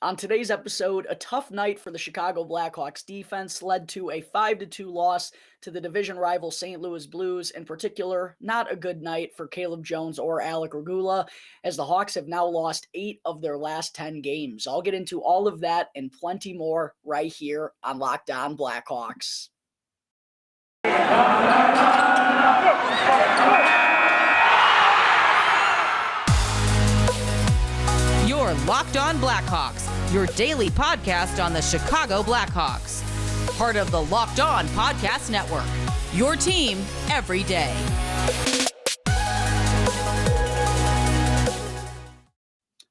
On today's episode, a tough night for the Chicago Blackhawks defense led to a 5-2 loss to the division rival St. Louis Blues. In particular, not a good night for Caleb Jones or Alec Regula, as the Hawks have now lost 8 of their last 10 games. I'll get into all of that and plenty more right here on Locked On Blackhawks. You're Locked On Blackhawks, your daily podcast on the Chicago Blackhawks. Part of the Locked On Podcast Network, your team every day.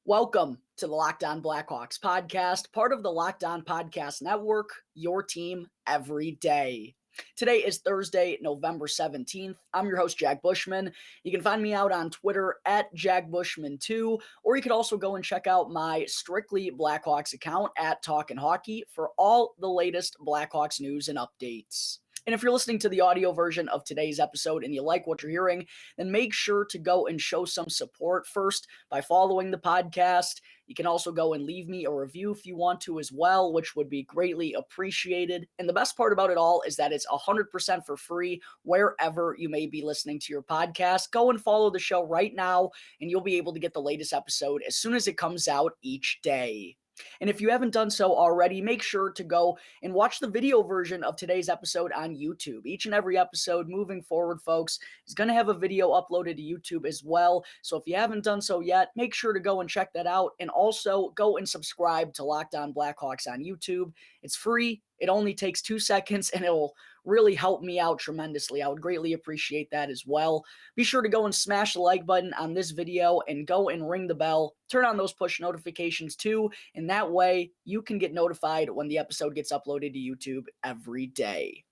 Welcome to the Locked On Blackhawks podcast, part of the Locked On Podcast Network, your team every day. Today is Thursday, November 17th. I'm your host, Jack Bushman. You can find me out on Twitter at JackBushman2, or you could also go and check out my Strictly Blackhawks account at Talkin' Hockey for all the latest Blackhawks news and updates. And if you're listening to the audio version of today's episode and you like what you're hearing, then make sure to go and show some support first by following the podcast. You can also go and leave me a review if you want to as well, which would be greatly appreciated. And the best part about it all is that it's 100% for free wherever you may be listening to your podcast. Go and follow the show right now, and you'll be able to get the latest episode as soon as it comes out each day. And if you haven't done so already, make sure to go and watch the video version of today's episode on YouTube. Each and every episode moving forward, folks, is going to have a video uploaded to YouTube as well. So if you haven't done so yet, make sure to go and check that out. And also go and subscribe to Locked On Blackhawks on YouTube. It's free. It only takes 2 seconds, and it will really help me out tremendously. I would greatly appreciate that as well. Be sure to go and smash the like button on this video and go and ring the bell. Turn on those push notifications too, and that way you can get notified when the episode gets uploaded to YouTube every day.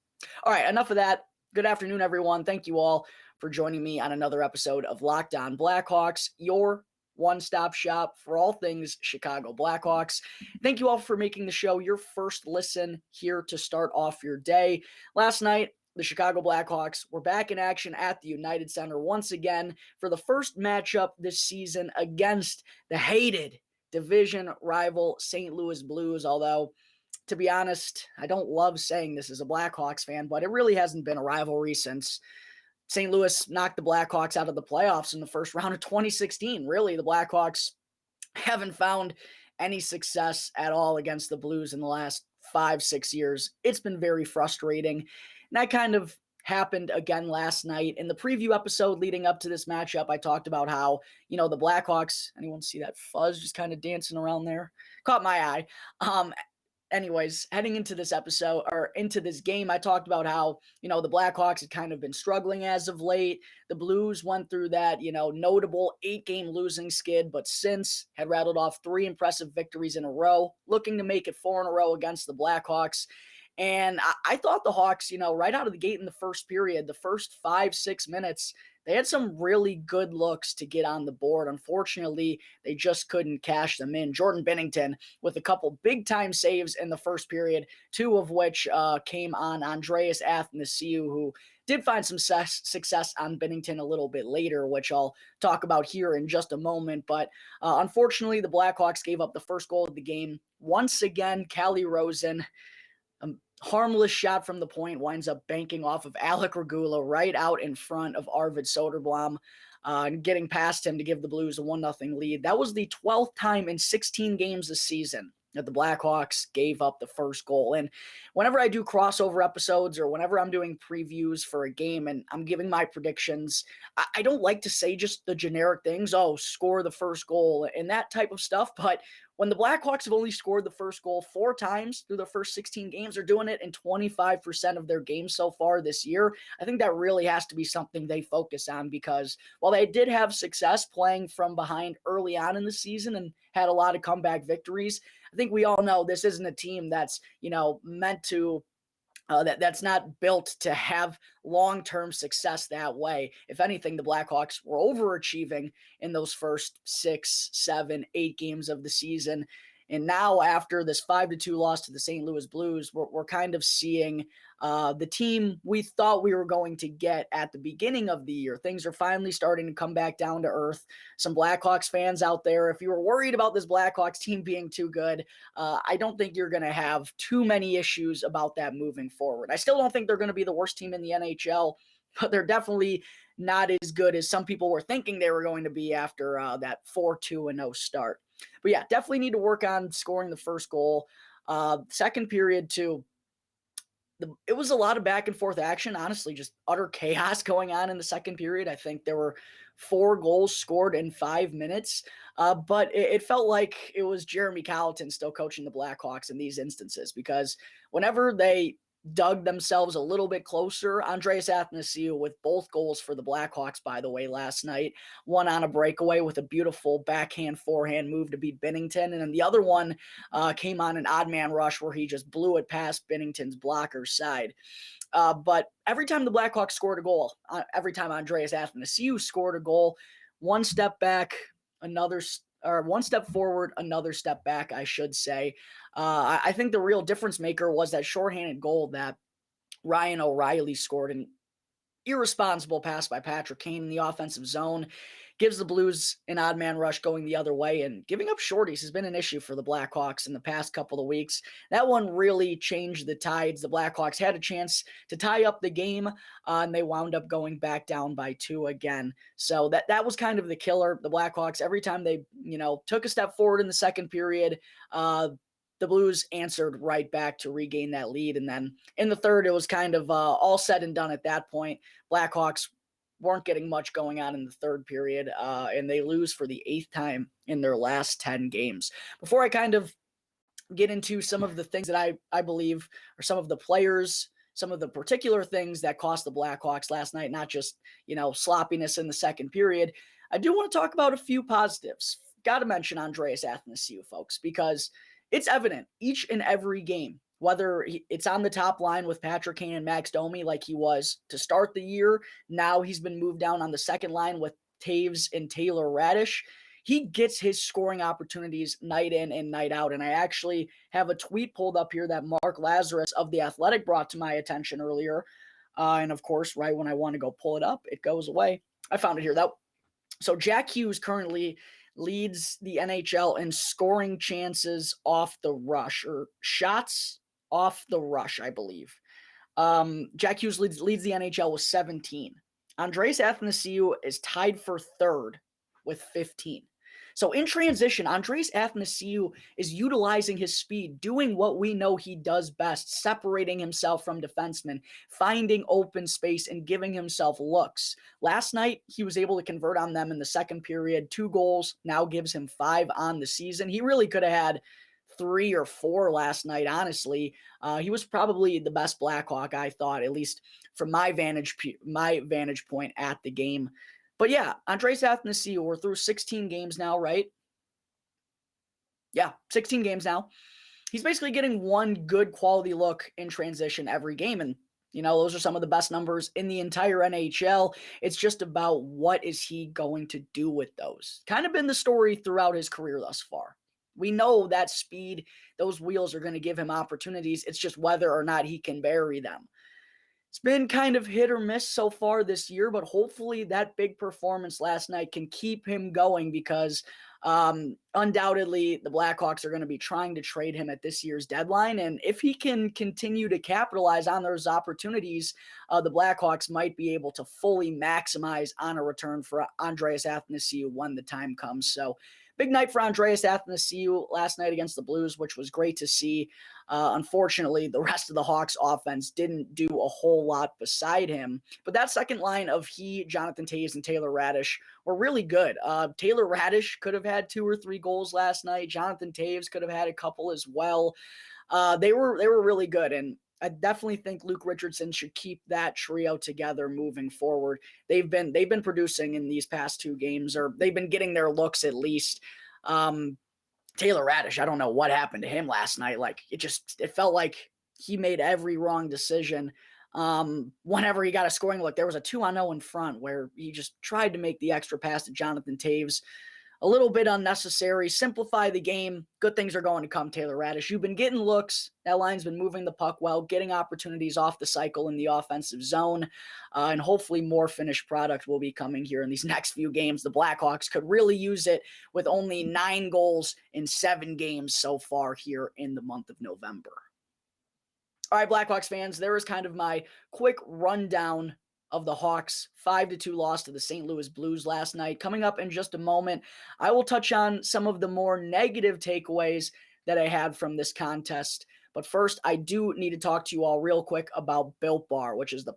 All right, enough of that. Good afternoon, everyone. Thank you all for joining me on another episode of Locked On Blackhawks, your one-stop shop for all things Chicago Blackhawks. Thank you all for making the show your first listen here to start off your day. Last night, the Chicago Blackhawks were back in action at the United Center once again for the first matchup this season against the hated division rival St. Louis Blues, although to be honest, I don't love saying this as a Blackhawks fan, but it really hasn't been a rivalry since St. Louis knocked the Blackhawks out of the playoffs in the first round of 2016. Really, the Blackhawks haven't found any success at all against the Blues in the last 5-6 years. It's been very frustrating. And that kind of happened again last night. In the preview episode leading up to this matchup, I talked about how, the Blackhawks, anyone see that fuzz just kind of dancing around there? Caught my eye. Anyways, heading into this episode or into this game, I talked about how, the Blackhawks had kind of been struggling as of late. The Blues went through that, notable 8-game losing skid, but since had rattled off 3 impressive victories in a row, looking to make it 4 in a row against the Blackhawks. And I thought the Hawks, right out of the gate in the first period, the first 5-6 minutes, they had some really good looks to get on the board. Unfortunately, they just couldn't cash them in. Jordan Binnington with a couple big-time saves in the first period, 2 of which came on Andreas Athanasiou, who did find some success on Binnington a little bit later, which I'll talk about here in just a moment. But unfortunately, the Blackhawks gave up the first goal of the game. Once again, Calle Rosen, harmless shot from the point, winds up banking off of Alec Regula right out in front of Arvid Soderblom, and getting past him to give the Blues a 1-0 lead. That was the 12th time in 16 games this season that the Blackhawks gave up the first goal. And whenever I do crossover episodes or whenever I'm doing previews for a game and I'm giving my predictions, I don't like to say just the generic things, score the first goal and that type of stuff. But when the Blackhawks have only scored the first goal 4 times through their first 16 games, they're doing it in 25% of their games so far this year. I think that really has to be something they focus on, because while they did have success playing from behind early on in the season and had a lot of comeback victories, I think we all know this isn't a team that's, meant to that's not built to have long-term success that way. If anything, the Blackhawks were overachieving in those first 6, 7, 8 games of the season. And now after this 5-2 loss to the St. Louis Blues, we're kind of seeing the team we thought we were going to get at the beginning of the year. Things are finally starting to come back down to earth. Some Blackhawks fans out there, if you were worried about this Blackhawks team being too good, I don't think you're going to have too many issues about that moving forward. I still don't think they're going to be the worst team in the NHL, but they're definitely not as good as some people were thinking they were going to be after that 4-2-0 start. But yeah, definitely need to work on scoring the first goal. Second period too, it was a lot of back and forth action, honestly, just utter chaos going on in the second period. I think there were 4 goals scored in 5 minutes, but it felt like it was Jeremy Colleton still coaching the Blackhawks in these instances, because whenever they dug themselves a little bit closer, Andreas Athanasiou with both goals for the Blackhawks, by the way, last night, one on a breakaway with a beautiful backhand forehand move to beat Binnington, and then the other one came on an odd man rush where he just blew it past Binnington's blocker's side. But every time the Blackhawks scored a goal, every time Andreas Athanasiou scored a goal, one step back, one step forward, another step back, I should say. I think the real difference maker was that shorthanded goal that Ryan O'Reilly scored, an irresponsible pass by Patrick Kane in the offensive zone, gives the Blues an odd man rush going the other way, and giving up shorties has been an issue for the Blackhawks in the past couple of weeks. That one really changed the tides. The Blackhawks had a chance to tie up the game, and they wound up going back down by 2 again. So that was kind of the killer. The Blackhawks, every time they took a step forward in the second period, the Blues answered right back to regain that lead. And then in the third, it was kind of all said and done at that point. Blackhawks weren't getting much going on in the third period, and they lose for the 8th time in their last 10 games. Before I kind of get into some of the things that I believe are some of the players, some of the particular things that cost the Blackhawks last night, not just, sloppiness in the second period, I do want to talk about a few positives. Got to mention Andreas Athanasiou, folks, because it's evident each and every game, whether it's on the top line with Patrick Kane and Max Domi like he was to start the year. Now he's been moved down on the second line with Taves and Taylor Radish. He gets his scoring opportunities night in and night out. And I actually have a tweet pulled up here that Mark Lazarus of The Athletic brought to my attention earlier. And of course, right when I want to go pull it up, it goes away. I found it here. So Jack Hughes currently leads the NHL in scoring chances off the rush, or shots off the rush, I believe. Jack Hughes leads the NHL with 17. Andreas Athanasiou is tied for third with 15. So in transition, Andreas Athanasiou is utilizing his speed, doing what we know he does best, separating himself from defensemen, finding open space, and giving himself looks. Last night, he was able to convert on them in the second period. 2 goals, now gives him 5 on the season. He really could have had 3 or 4 last night, honestly. He was probably the best Blackhawk, I thought, at least from my vantage point at the game. But yeah, Andreas Athanasiou, we're through 16 games now, right? Yeah, 16 games now. He's basically getting one good quality look in transition every game. And, those are some of the best numbers in the entire NHL. It's just about what is he going to do with those. Kind of been the story throughout his career thus far. We know that speed, those wheels are going to give him opportunities. It's just whether or not he can bury them. It's been kind of hit or miss so far this year, but hopefully that big performance last night can keep him going, because undoubtedly the Blackhawks are going to be trying to trade him at this year's deadline. And if he can continue to capitalize on those opportunities, the Blackhawks might be able to fully maximize on a return for Andreas Athanasiou when the time comes. So big night for Andreas Athanasiou last night against the Blues, which was great to see. Unfortunately, the rest of the Hawks offense didn't do a whole lot beside him. But that second line of he, Jonathan Taves, and Taylor Radish were really good. Taylor Radish could have had 2 or 3 goals last night. Jonathan Taves could have had a couple as well. They were really good, and I definitely think Luke Richardson should keep that trio together moving forward. They've been producing in these past 2 games, or they've been getting their looks at least. Taylor Radish, I don't know what happened to him last night. Like it felt like he made every wrong decision. Whenever he got a scoring look, there was a 2-on-0 in front where he just tried to make the extra pass to Jonathan Taves. a little bit unnecessary. Simplify the game. Good things are going to come, Taylor Radish. You've been getting looks. That line's been moving the puck well, getting opportunities off the cycle in the offensive zone, and hopefully more finished product will be coming here in these next few games. The Blackhawks could really use it with only 9 goals in 7 games so far here in the month of November. All right, Blackhawks fans, there is kind of my quick rundown of the Hawks' 5-2 loss to the St. Louis Blues last night. Coming up in just a moment, I will touch on some of the more negative takeaways that I had from this contest. But first, I do need to talk to you all real quick about Built Bar, which is the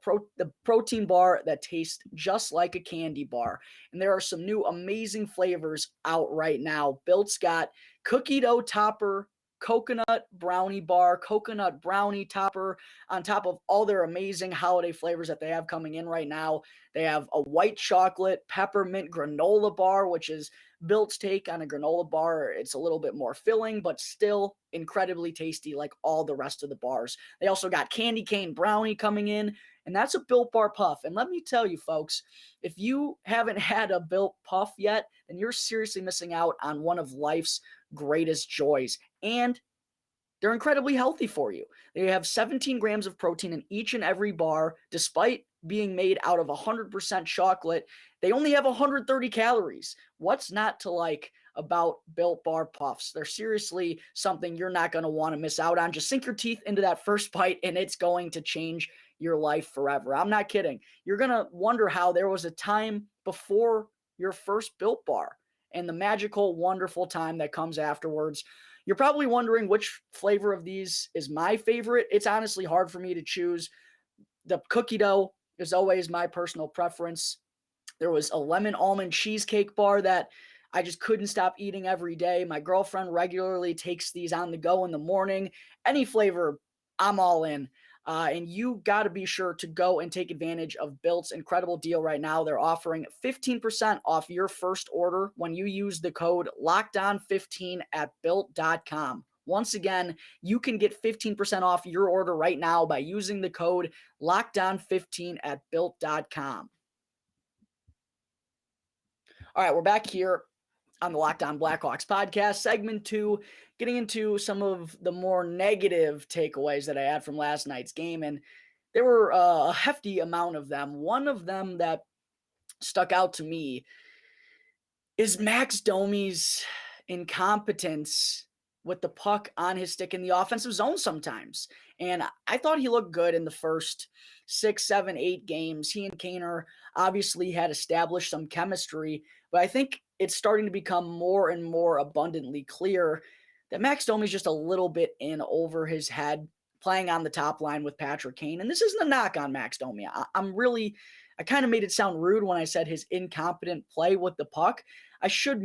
protein bar that tastes just like a candy bar. And there are some new amazing flavors out right now. Built's got cookie dough topper, coconut brownie bar, coconut brownie topper, on top of all their amazing holiday flavors that they have coming in right now. They have a white chocolate peppermint granola bar, which is Built's take on a granola bar. It's a little bit more filling, but still incredibly tasty like all the rest of the bars. They also got candy cane brownie coming in, and that's a Built Bar Puff. And let me tell you, folks, if you haven't had a Built Puff yet, then you're seriously missing out on one of life's greatest joys. And they're incredibly healthy for you. They have 17 grams of protein in each and every bar. Despite being made out of 100% chocolate, they only have 130 calories. What's not to like about Built Bar Puffs? They're seriously something you're not going to want to miss out on. Just sink your teeth into that first bite, and it's going to change your life forever. I'm not kidding. You're going to wonder how there was a time before your first Built Bar and the magical, wonderful time that comes afterwards. You're probably wondering which flavor of these is my favorite. It's honestly hard for me to choose. The cookie dough is always my personal preference. There was a lemon almond cheesecake bar that I just couldn't stop eating every day. My girlfriend regularly takes these on the go in the morning. Any flavor, I'm all in. And you got to be sure to go and take advantage of Built's incredible deal right now. They're offering 15% off your first order when you use the code LOCKEDON15 at Built.com. Once again, you can get 15% off your order right now by using the code LOCKEDON15 at Built.com. All right, we're back here on the Locked On Blackhawks podcast, segment 2, getting into some of the more negative takeaways that I had from last night's game, and there were a hefty amount of them. One of them that stuck out to me is Max Domi's incompetence with the puck on his stick in the offensive zone sometimes. And I thought he looked good in the first 6, 7, 8 games. He and Kaner obviously had established some chemistry, but I think it's starting to become more and more abundantly clear that Max Domi's just a little bit in over his head playing on the top line with Patrick Kane. And this isn't a knock on Max Domi. I kind of made it sound rude when I said his incompetent play with the puck. I should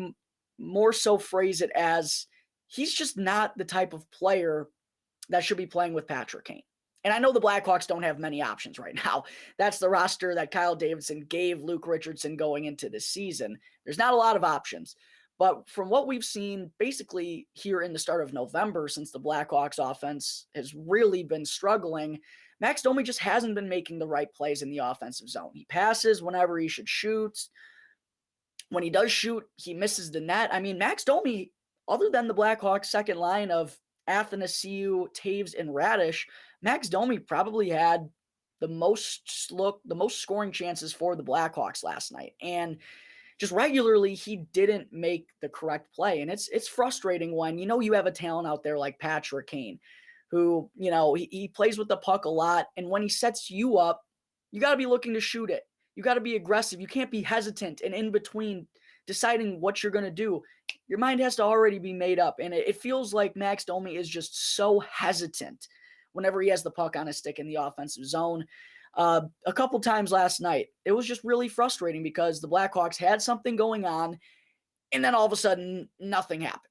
more so phrase it as he's just not the type of player that should be playing with Patrick Kane. And I know the Blackhawks don't have many options right now. That's the roster that Kyle Davidson gave Luke Richardson going into this season. There's not a lot of options. But from what we've seen basically here in the start of November, since the Blackhawks offense has really been struggling, Max Domi just hasn't been making the right plays in the offensive zone. He passes whenever he should shoot. When he does shoot, he misses the net. I mean, Max Domi, other than the Blackhawks' second line of Athanasiou, Taves, and Radish, Max Domi probably had the most scoring chances for the Blackhawks last night. And just regularly, he didn't make the correct play. And it's frustrating when, you have a talent out there like Patrick Kane, who, he plays with the puck a lot. And when he sets you up, you got to be looking to shoot it. You got to be aggressive. You can't be hesitant and in between deciding what you're going to do. Your mind has to already be made up. And it feels like Max Domi is just so hesitant whenever he has the puck on his stick in the offensive zone. A couple times last night, it was just really frustrating because the Blackhawks had something going on, and then all of a sudden, nothing happened.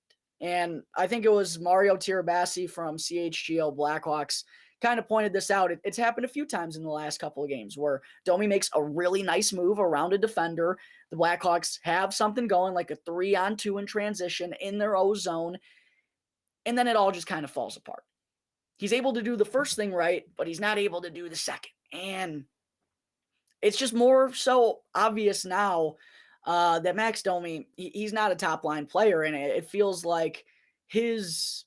And I think it was Mario Tirabassi from CHGO Blackhawks kind of pointed this out. It's happened a few times in the last couple of games where Domi makes a really nice move around a defender. The Blackhawks have something going, like a 3-on-2 in transition in their own zone, and then it all just kind of falls apart. He's able to do the first thing right, but he's not able to do the second. And it's just more so obvious now that Max Domi, he's not a top line player, and it feels like his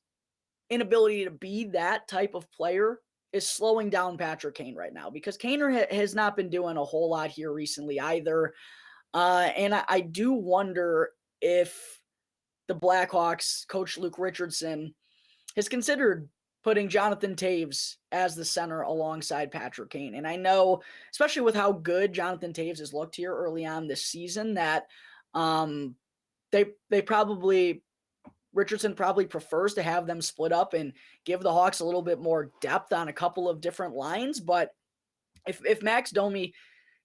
inability to be that type of player is slowing down Patrick Kane right now, because Kane has not been doing a whole lot here recently either. And I do wonder if the Blackhawks coach Luke Richardson has considered putting Jonathan Toews as the center alongside Patrick Kane. And I know, especially with how good Jonathan Toews has looked here early on this season, that they probably, Richardson probably prefers to have them split up and give the Hawks a little bit more depth on a couple of different lines. But if Max Domi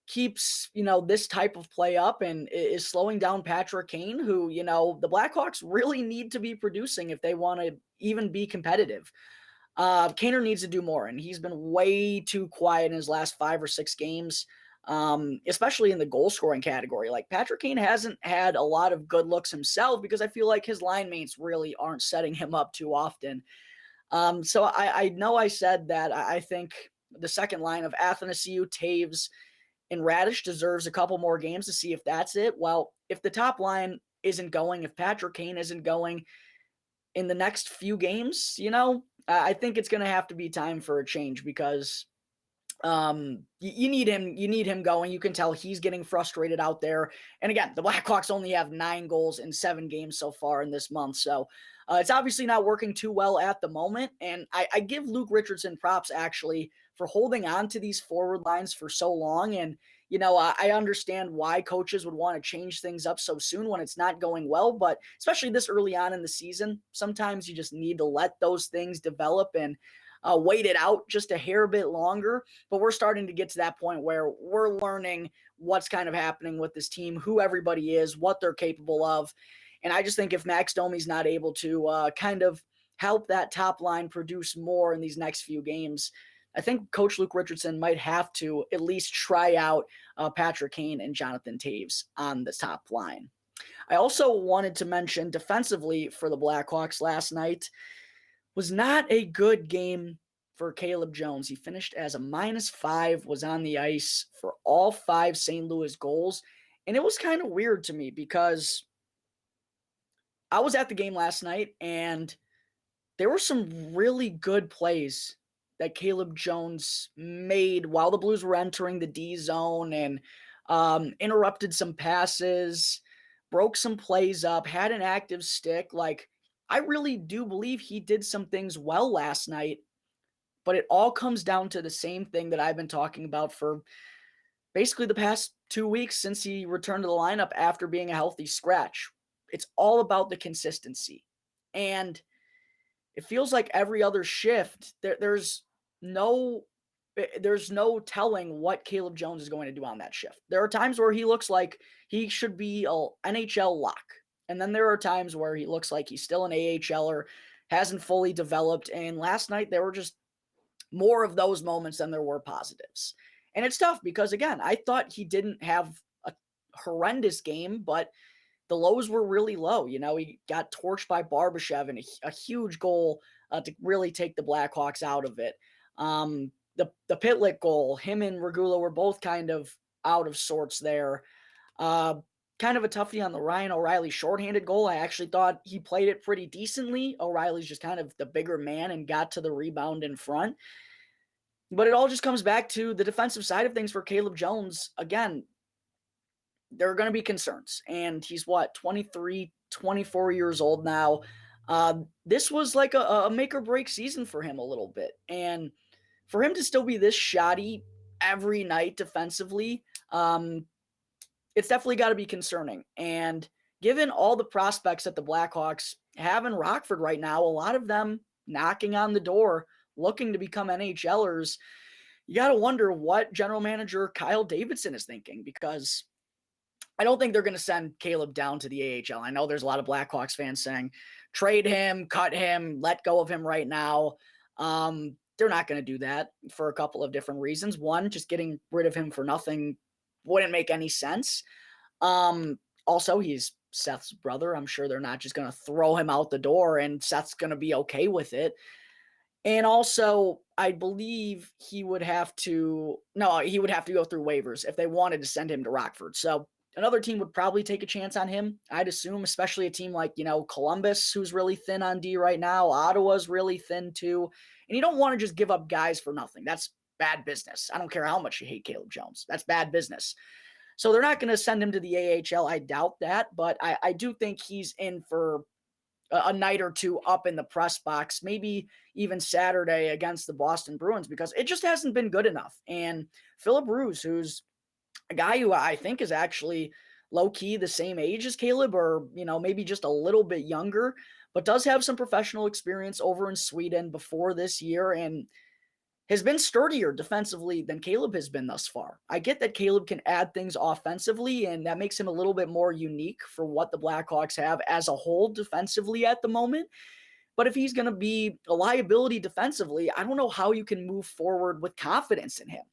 keeps, this type of play up and is slowing down Patrick Kane, who, the Blackhawks really need to be producing if they want to even be competitive. Kaner needs to do more, and he's been way too quiet in his last 5 or 6 games, especially in the goal scoring category. Like, Patrick Kane hasn't had a lot of good looks himself because I feel like his line mates really aren't setting him up too often. So I know I said that I think the second line of Athanasiou, Toews, and Radish deserves a couple more games to see if that's it. Well, if the top line isn't going, if Patrick Kane isn't going in the next few games, I think it's going to have to be time for a change, because you need him going. You can tell he's getting frustrated out there. And again, the Blackhawks only have 9 goals in 7 games so far in this month. So it's obviously not working too well at the moment. And I give Luke Richardson props, actually, for holding on to these forward lines for so long. And, I understand why coaches would want to change things up so soon when it's not going well, but especially this early on in the season, sometimes you just need to let those things develop and wait it out just a hair bit longer. But we're starting to get to that point where we're learning what's kind of happening with this team, who everybody is, what they're capable of. And I just think if Max Domi's not able to kind of help that top line produce more in these next few games, I think Coach Luke Richardson might have to at least try out Patrick Kane and Jonathan Toews on the top line. I also wanted to mention defensively for the Blackhawks last night was not a good game for Caleb Jones. He finished as a -5, was on the ice for all 5 St. Louis goals. And it was kind of weird to me because I was at the game last night and there were some really good plays that Caleb Jones made while the Blues were entering the D zone, and interrupted some passes, broke some plays up, had an active stick. Like, I really do believe he did some things well last night, but it all comes down to the same thing that I've been talking about for basically the past 2 weeks since he returned to the lineup after being a healthy scratch. It's all about the consistency. And it feels like every other shift, there's no telling what Caleb Jones is going to do on that shift. There are times where he looks like he should be an NHL lock. And then there are times where he looks like he's still an AHLer, hasn't fully developed. And last night there were just more of those moments than there were positives. And it's tough because, again, I thought he didn't have a horrendous game, but the lows were really low. He got torched by Barbashev in a huge goal to really take the Blackhawks out of it. The Pitlick goal, him and Regula were both kind of out of sorts there. Kind of a toughie on the Ryan O'Reilly shorthanded goal. I actually thought he played it pretty decently. O'Reilly's just kind of the bigger man and got to the rebound in front. But it all just comes back to the defensive side of things for Caleb Jones. Again, there are going to be concerns. And he's 23, 24 years old now. This was like a make or break season for him a little bit. And for him to still be this shoddy every night defensively, it's definitely got to be concerning. And given all the prospects that the Blackhawks have in Rockford right now, a lot of them knocking on the door, looking to become NHLers, you got to wonder what general manager Kyle Davidson is thinking, because I don't think they're going to send Caleb down to the AHL. I know there's a lot of Blackhawks fans saying, trade him, cut him, let go of him right now. They're not going to do that for a couple of different reasons. One, just getting rid of him for nothing wouldn't make any sense. Also, he's Seth's brother. I'm sure they're not just going to throw him out the door and Seth's going to be okay with it. And also, I believe he would have to go through waivers if they wanted to send him to Rockford. So Another team would probably take a chance on him, I'd assume, especially a team like, Columbus, who's really thin on D right now. Ottawa's really thin too. And you don't want to just give up guys for nothing. That's bad business. I don't care how much you hate Caleb Jones. That's bad business. So they're not going to send him to the AHL. I doubt that, but I do think he's in for a night or two up in the press box, maybe even Saturday against the Boston Bruins, because it just hasn't been good enough. And Philip Roos, who's a guy who I think is actually low-key the same age as Caleb, or, maybe just a little bit younger, but does have some professional experience over in Sweden before this year and has been sturdier defensively than Caleb has been thus far. I get that Caleb can add things offensively, and that makes him a little bit more unique for what the Blackhawks have as a whole defensively at the moment. But if he's going to be a liability defensively, I don't know how you can move forward with confidence in him.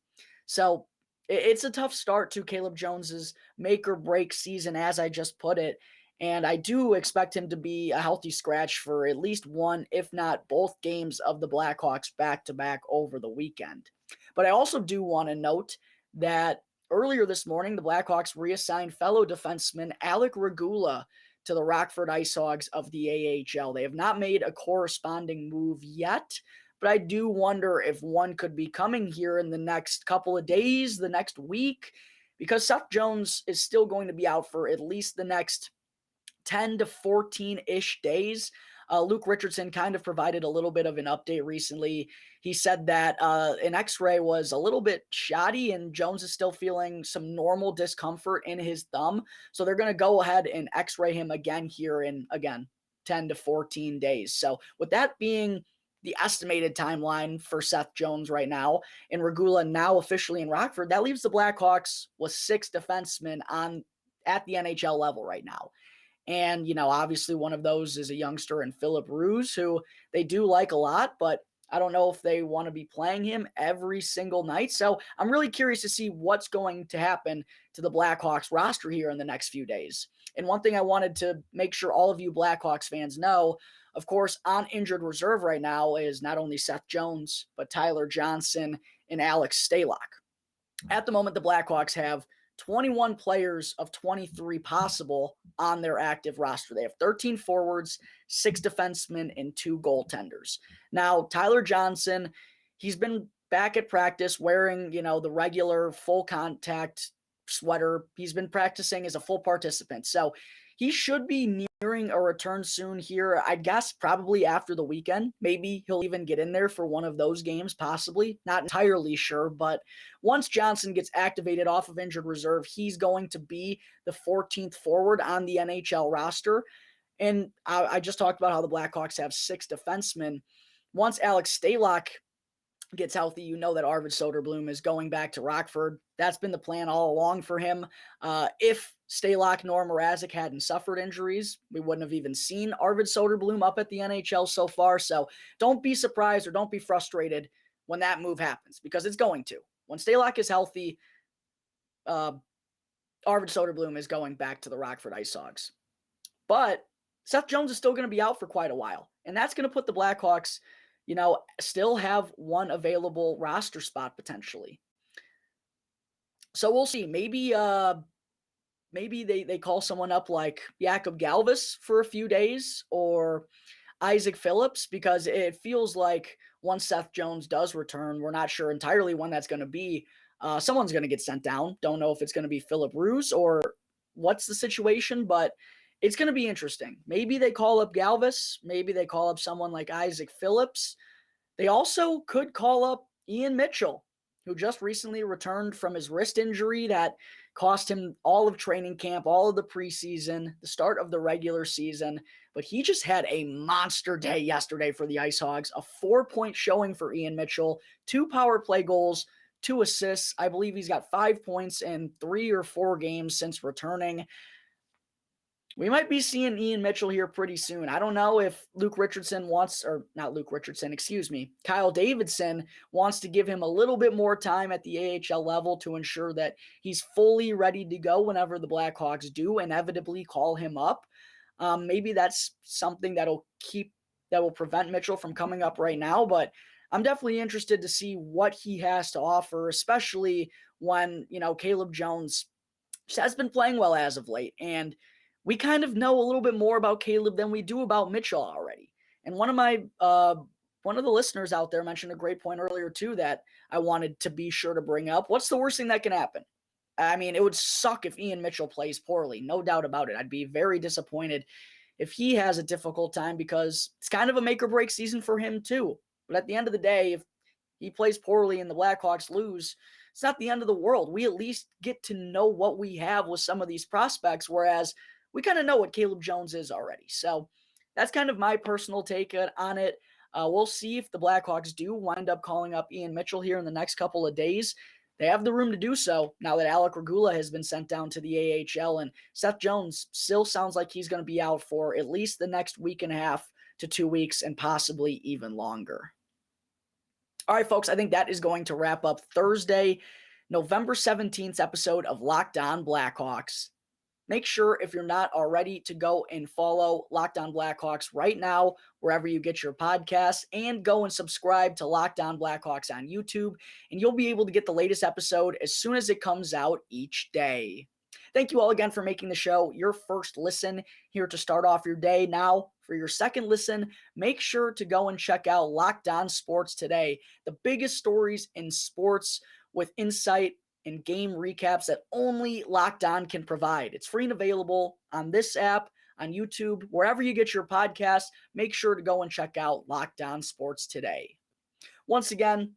So it's a tough start to Caleb Jones's make or break season, as I just put it. And I do expect him to be a healthy scratch for at least one, if not both games of the Blackhawks back-to-back over the weekend. But I also do want to note that earlier this morning, the Blackhawks reassigned fellow defenseman Alec Regula to the Rockford IceHogs of the AHL. They have not made a corresponding move yet, but I do wonder if one could be coming here in the next couple of days, the next week, because Seth Jones is still going to be out for at least the next 10 to 14-ish days. Luke Richardson kind of provided a little bit of an update recently. He said that an x-ray was a little bit shoddy and Jones is still feeling some normal discomfort in his thumb. So they're going to go ahead and x-ray him again here in, 10 to 14 days. So with that being the estimated timeline for Seth Jones right now, and Regula now officially in Rockford, that leaves the Blackhawks with 6 defensemen at the NHL level right now. And, obviously one of those is a youngster in Philip Roos, who they do like a lot, but I don't know if they want to be playing him every single night. So I'm really curious to see what's going to happen to the Blackhawks roster here in the next few days. And one thing I wanted to make sure all of you Blackhawks fans know, of course, on injured reserve right now is not only Seth Jones, but Tyler Johnson and Alex Stalock. At the moment, the Blackhawks have 21 players of 23 possible on their active roster. They have 13 forwards, 6 defensemen, and 2 goaltenders. Now, Tyler Johnson, he's been back at practice wearing, the regular full contact sweater. He's been practicing as a full participant. So he should be nearing a return soon here. I guess probably after the weekend. Maybe he'll even get in there for one of those games, possibly. Not entirely sure, but once Johnson gets activated off of injured reserve, he's going to be the 14th forward on the NHL roster. And I just talked about how the Blackhawks have 6 defensemen. Once Alex Stalock gets healthy, that Arvid Soderblom is going back to Rockford. That's been the plan all along for him. If Stalock nor Mrazek hadn't suffered injuries, we wouldn't have even seen Arvid Soderblom up at the NHL so far. So don't be surprised or don't be frustrated when that move happens, because it's going to. When Stalock is healthy, Arvid Soderblom is going back to the Rockford IceHogs. But Seth Jones is still going to be out for quite a while, and that's going to put the Blackhawks still have one available roster spot potentially. So we'll see. Maybe they call someone up like Jakob Galvis for a few days, or Isaac Phillips, because it feels like once Seth Jones does return, we're not sure entirely when that's going to be. Someone's going to get sent down. Don't know if it's going to be Philip Roos or what's the situation, but it's going to be interesting. Maybe they call up Galvis. Maybe they call up someone like Isaac Phillips. They also could call up Ian Mitchell, who just recently returned from his wrist injury that cost him all of training camp, all of the preseason, the start of the regular season. But he just had a monster day yesterday for the IceHogs, a 4-point showing for Ian Mitchell, 2 power play goals, 2 assists. I believe he's got 5 points in 3 or 4 games since returning. We might be seeing Ian Mitchell here pretty soon. I don't know if Kyle Davidson wants to give him a little bit more time at the AHL level to ensure that he's fully ready to go whenever the Blackhawks do inevitably call him up. Maybe that's something that will prevent Mitchell from coming up right now, but I'm definitely interested to see what he has to offer, especially when, Caleb Jones just has been playing well as of late. And we kind of know a little bit more about Caleb than we do about Mitchell already. And one of the listeners out there mentioned a great point earlier too that I wanted to be sure to bring up. What's the worst thing that can happen? I mean, it would suck if Ian Mitchell plays poorly, no doubt about it. I'd be very disappointed if he has a difficult time because it's kind of a make or break season for him too. But at the end of the day, if he plays poorly and the Blackhawks lose, it's not the end of the world. We at least get to know what we have with some of these prospects, whereas we kind of know what Caleb Jones is already. So that's kind of my personal take on it. We'll see if the Blackhawks do wind up calling up Ian Mitchell here in the next couple of days. They have the room to do so now that Alec Regula has been sent down to the AHL, and Seth Jones still sounds like he's going to be out for at least the next week and a half to 2 weeks and possibly even longer. All right, folks, I think that is going to wrap up Thursday, November 17th episode of Locked On Blackhawks. Make sure, if you're not already, to go and follow Locked On Blackhawks right now, wherever you get your podcasts, and go and subscribe to Locked On Blackhawks on YouTube, and you'll be able to get the latest episode as soon as it comes out each day. Thank you all again for making the show your first listen here to start off your day. Now, for your second listen, make sure to go and check out Locked On Sports Today, the biggest stories in sports with insight and game recaps that only Locked On can provide. It's free and available on this app, on YouTube, wherever you get your podcasts. Make sure to go and check out Locked On Sports Today. Once again,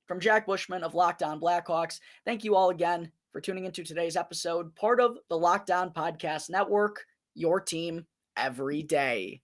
from Jack Bushman of Locked On Blackhawks, thank you all again for tuning into today's episode, part of the Locked On Podcast Network, your team every day.